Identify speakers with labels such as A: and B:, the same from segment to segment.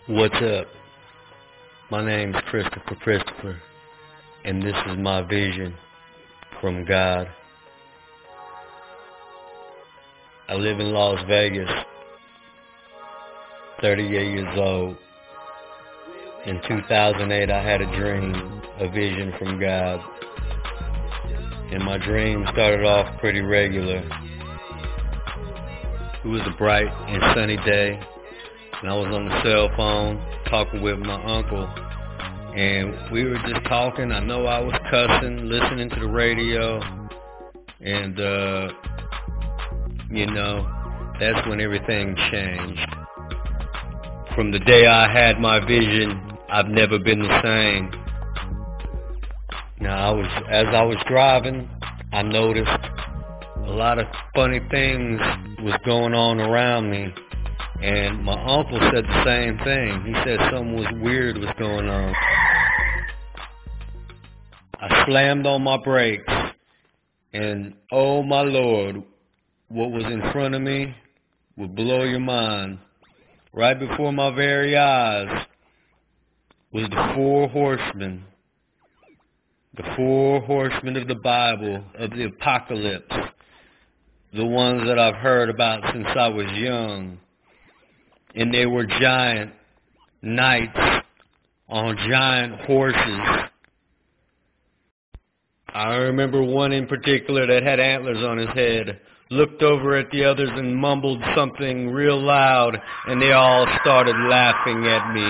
A: What's up? My name's Christopher, and this is my vision from God. I live in Las Vegas, 38 years old. In 2008, I had a dream, a vision from God. And my dream started off pretty regular. It was a bright and sunny day, and I was on the cell phone talking with my uncle. And we were just talking. I know I was cussing, listening to the radio. And, that's when everything changed. From the day I had my vision, I've never been the same. Now, as I was driving, I noticed a lot of funny things was going on around me. And my uncle said the same thing. He said something was weird was going on. I slammed on my brakes, and oh my Lord, what was in front of me would blow your mind. Right before my very eyes was the four horsemen. The four horsemen of the Bible, of the apocalypse. The ones that I've heard about since I was young. And they were giant knights on giant horses. I remember one in particular that had antlers on his head, looked over at the others and mumbled something real loud, and they all started laughing at me.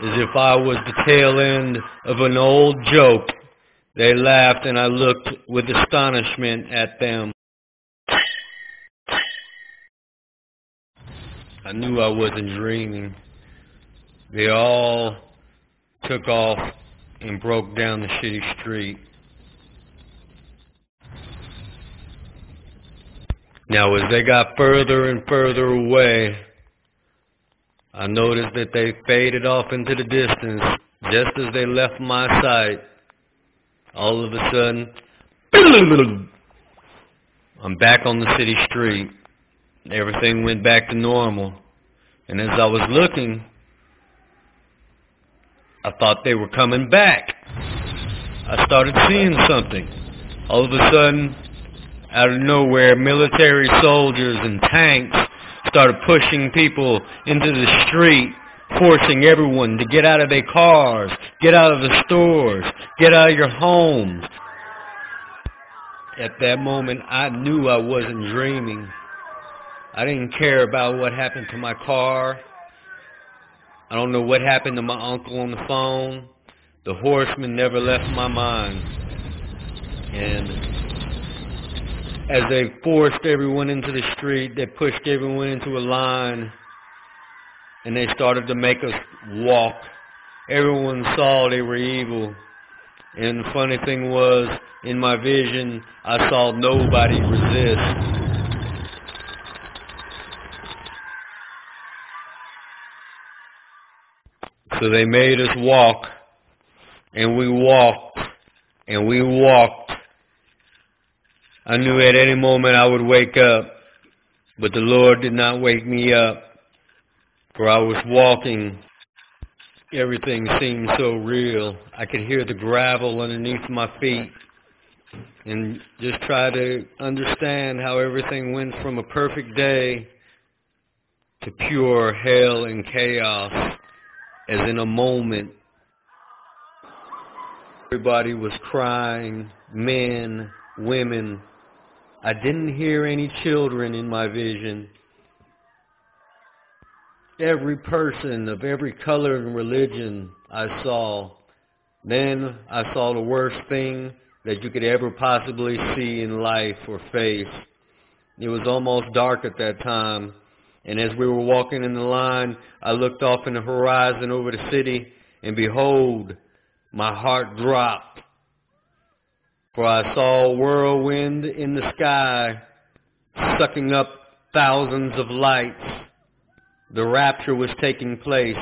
A: As if I was the tail end of an old joke. They laughed, and I looked with astonishment at them. I knew I wasn't dreaming. They all took off and broke down the city street. Now, as they got further and further away, I noticed that they faded off into the distance just as they left my sight. All of a sudden, I'm back on the city street. Everything went back to normal. And as I was looking, I thought they were coming back. I started seeing something. All of a sudden, out of nowhere, military soldiers and tanks started pushing people into the street, forcing everyone to get out of their cars, get out of the stores, get out of your homes. At that moment, I knew I wasn't dreaming. I didn't care about what happened to my car. I don't know what happened to my uncle on the phone. The horsemen never left my mind. And as they forced everyone into the street, they pushed everyone into a line, and they started to make us walk. Everyone saw they were evil. And the funny thing was, in my vision, I saw nobody resist. So they made us walk, and we walked, and we walked. I knew at any moment I would wake up, but the Lord did not wake me up, for I was walking. Everything seemed so real. I could hear the gravel underneath my feet, and just try to understand how everything went from a perfect day to pure hell and chaos. As in a moment, everybody was crying, men, women. I didn't hear any children in my vision. Every person of every color and religion I saw. Then I saw the worst thing that you could ever possibly see in life or face. It was almost dark at that time. And as we were walking in the line, I looked off in the horizon over the city, and behold, my heart dropped. For I saw a whirlwind in the sky, sucking up thousands of lights. The rapture was taking place,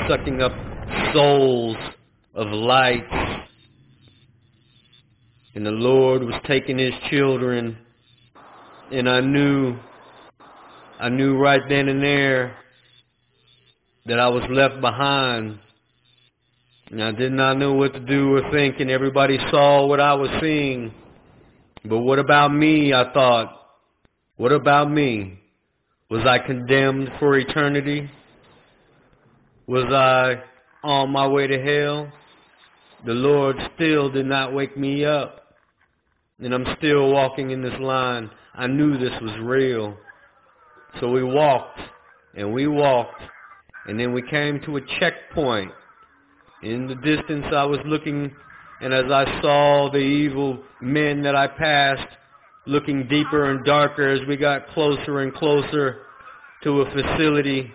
A: sucking up souls of lights. And the Lord was taking His children, and I knew I knew right then and there that I was left behind. And I did not know what to do or think, and everybody saw what I was seeing. But what about me, I thought? What about me? Was I condemned for eternity? Was I on my way to hell? The Lord still did not wake me up. And I'm still walking in this line. I knew this was real. So we walked, and we walked, and then we came to a checkpoint. In the distance I was looking, and as I saw the evil men that I passed, looking deeper and darker as we got closer and closer to a facility,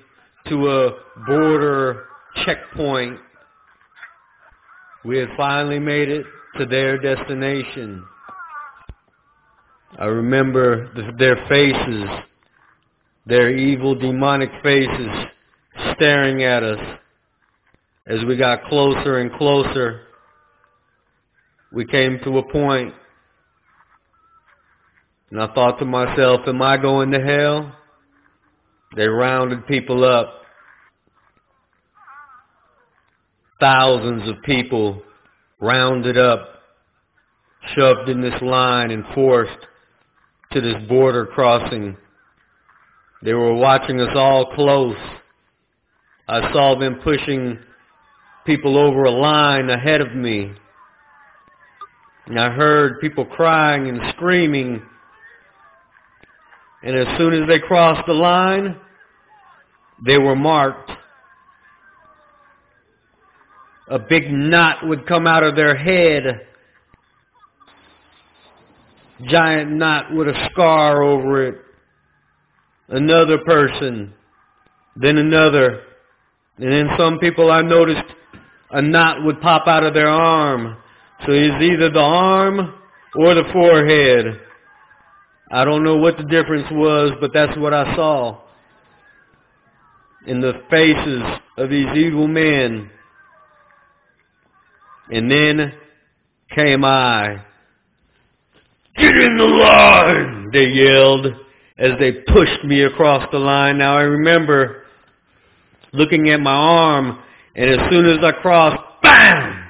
A: to a border checkpoint. We had finally made it to their destination. I remember their faces, their evil demonic faces staring at us. As we got closer and closer, we came to a point, and I thought to myself, am I going to hell? They rounded people up. Thousands of people rounded up, shoved in this line and forced to this border crossing. They were watching us all close. I saw them pushing people over a line ahead of me. And I heard people crying and screaming. And as soon as they crossed the line, they were marked. A big knot would come out of their head. Giant knot with a scar over it. Another person. Then another. And then some people I noticed a knot would pop out of their arm. So it's either the arm or the forehead. I don't know what the difference was, but that's what I saw in the faces of these evil men. And then came I. Get in the line, they yelled as they pushed me across the line. Now I remember looking at my arm, and as soon as I crossed, bam!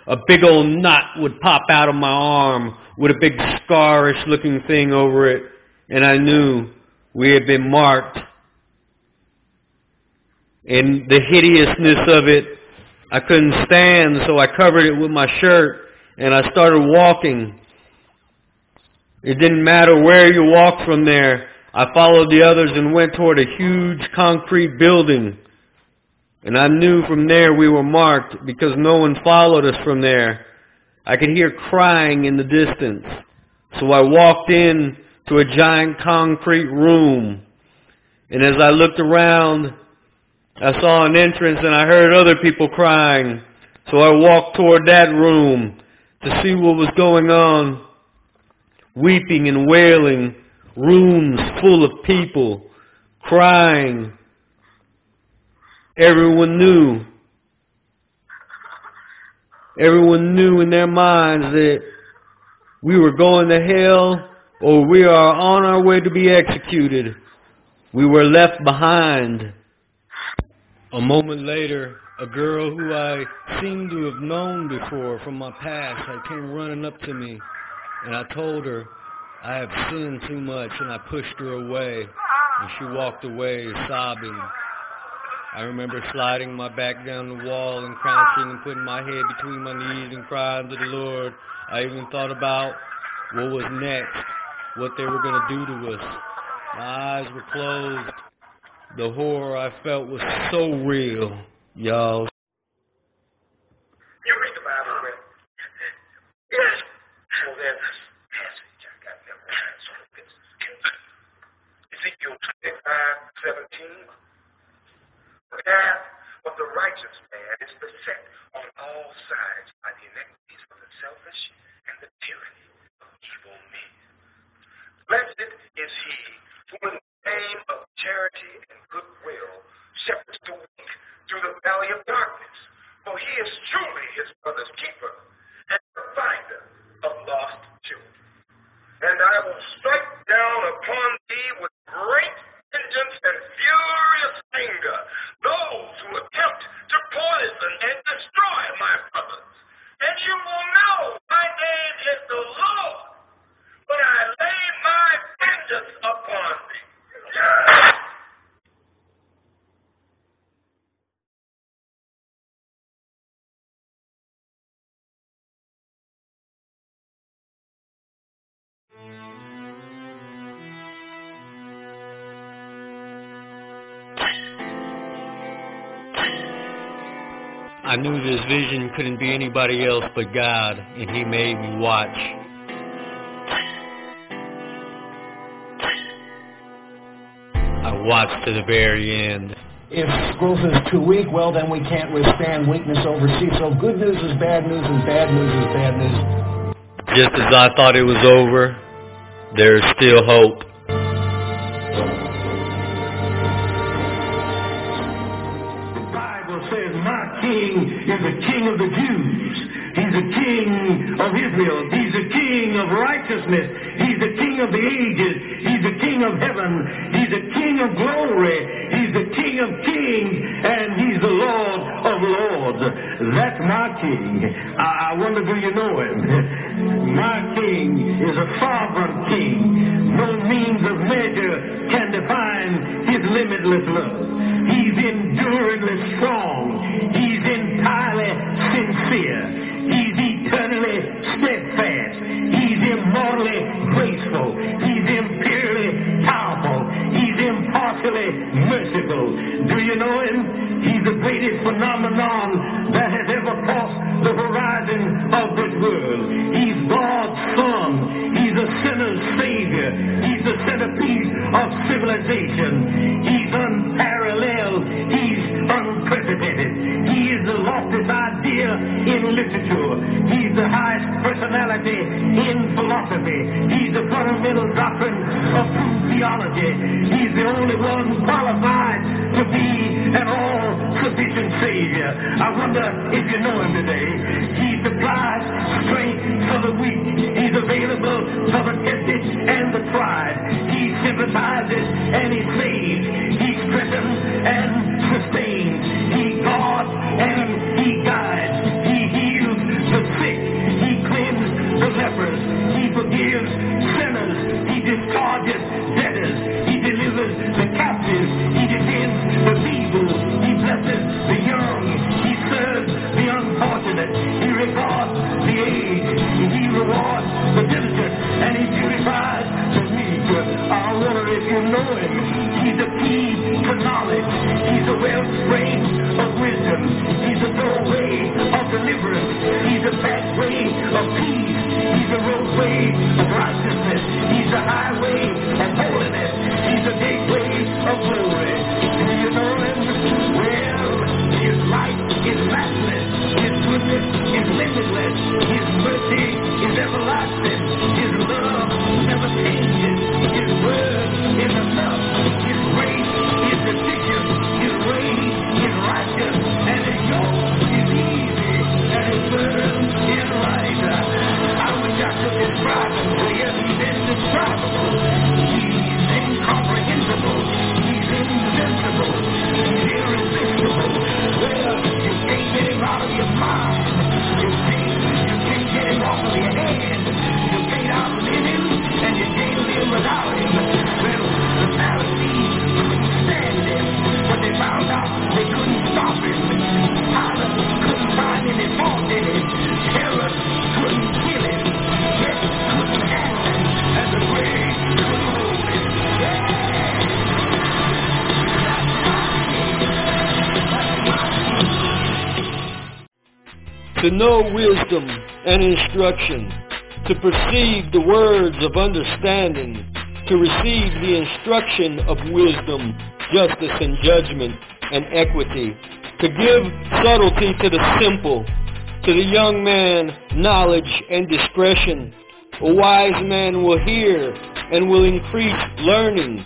A: A big old knot would pop out of my arm with a big scarish looking thing over it. And I knew we had been marked. And the hideousness of it, I couldn't stand, so I covered it with my shirt and I started walking. It didn't matter where you walked from there. I followed the others and went toward a huge concrete building. And I knew from there we were marked because no one followed us from there. I could hear crying in the distance. So I walked in to a giant concrete room. And as I looked around, I saw an entrance and I heard other people crying. So I walked toward that room to see what was going on. Weeping and wailing, rooms full of people crying. Everyone knew in their minds that we were going to hell or we are on our way to be executed. We were left behind. A moment later, a girl who I seemed to have known before from my past, came running up to me, and I told her I have sinned too much, and I pushed her away, and she walked away sobbing. I remember sliding my back down the wall and crouching and putting my head between my knees and crying to the Lord. I even thought about what was next, what they were going to do to us. My eyes were closed. The horror I felt was so real, y'all.
B: You read the Bible, man? Yes. Well, there's this passage I got memorized on this. Ezekiel 25:17. The path of the righteous man is beset on all sides by the iniquities of the selfish and the tyranny of evil men. Blessed is he who in the name of charity and goodwill shepherds the weak through the valley of darkness, for he is truly his brother's keeper and the finder of lost children. And I will strike down upon thee with great vengeance and destroy my brothers. And you will know my name is the Lord, when I lay my vengeance upon thee.
A: I knew this vision couldn't be anybody else but God, and He made me watch. I watched to the very end.
C: If growth is too weak, well, then we can't withstand weakness overseas. So good news is bad news, and bad news is bad news.
A: Just as I thought it was over, there is still hope.
D: Is the King of the Jews. He's the King of Israel. He's the King of righteousness. He's the King of the ages. He's the King of heaven. He's the King of glory. He's the King of kings. And He's the Lord of lords. That's my King. I wonder, do you know Him? My King is a sovereign King. No means of measure can define His limitless love. He's enduringly strong. He's entirely sincere. He's eternally steadfast. He's immortally graceful. He's imperially powerful. He's impartially merciful. Do you know Him? He's the greatest phenomenon that has ever crossed the horizon of this world. He's God's Son. He's a sinner's Savior. He's the centerpiece of civilization. He's unparalleled. He's unprecedented. He is the loftiest idea in literature. He's the highest personality in philosophy. He's the fundamental doctrine of true theology. He's the only one qualified to be an all-sufficient Savior. I wonder if you know Him today. He supplies strength for the weak. He's available for the tempted and the tried. He sympathizes and He saves. He strengthens and sustains. He guards and He guides. He heals the sick. He cleanses the lepers. He forgives sinners. He discharges debtors. He delivers the captives. He defends the feeble. He blesses the young. He serves the unfortunate. He regards the aged. He rewards the diligent. And He purifies the meek. I wonder if you know Him. He's the key to knowledge. He's the wellspring of wisdom. He's the doorway of deliverance. He's the pathway of peace. He's the roadway of righteousness. He's the highway of holiness. He's the gateway of glory. Do you know Him? Well, His light is matchless. His goodness is limitless. His mercy is everlasting. His love never changes. His word is enough. His grace is sufficient. His way is righteous. And His yoke is easy. And His burden is light. I wish I could describe Him to you. He's indescribable. He's incomprehensible. He's invincible. He's irresistible. Well, you can't get Him out of your mind. You can't get Him off of your head. You can't outlive Him, and you can't live without Him. Well, the Pharisees couldn't stand Him, but they found out they couldn't stop Him. Pilate couldn't find any fault in Him. Herod couldn't kill Him. Death couldn't have Him, and the grave couldn't hold Him.
A: To know wisdom and instruction, to perceive the words of understanding, to receive the instruction of wisdom, justice and judgment and equity, to give subtlety to the simple, to the young man knowledge and discretion. A wise man will hear and will increase learning,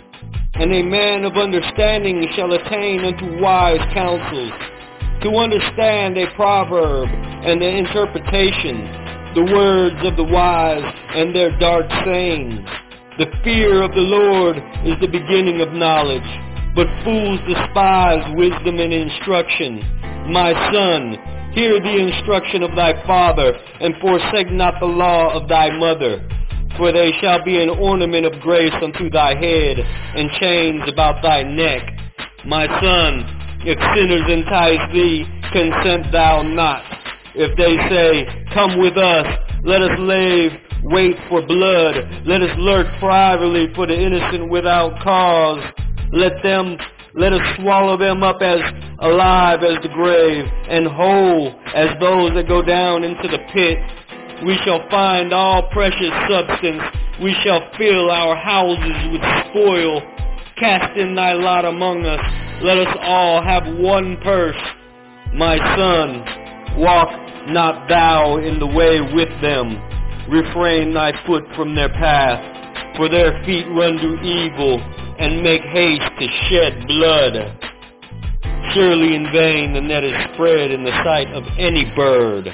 A: and a man of understanding shall attain unto wise counsels. To understand a proverb and the interpretation, the words of the wise and their dark sayings. The fear of the Lord is the beginning of knowledge, but fools despise wisdom and instruction. My son, hear the instruction of thy father, and forsake not the law of thy mother. For they shall be an ornament of grace unto thy head, and chains about thy neck. My son, if sinners entice thee, consent thou not. If they say, come with us, let us wait for blood. Let us lurk privately for the innocent without cause. Let us swallow them up as alive as the grave, and whole as those that go down into the pit. We shall find all precious substance. We shall fill our houses with spoil. Cast in thy lot among us. Let us all have one purse. My son, walk not thou in the way with them. Refrain thy foot from their path. For their feet run to evil, and make haste to shed blood. Surely in vain the net is spread in the sight of any bird.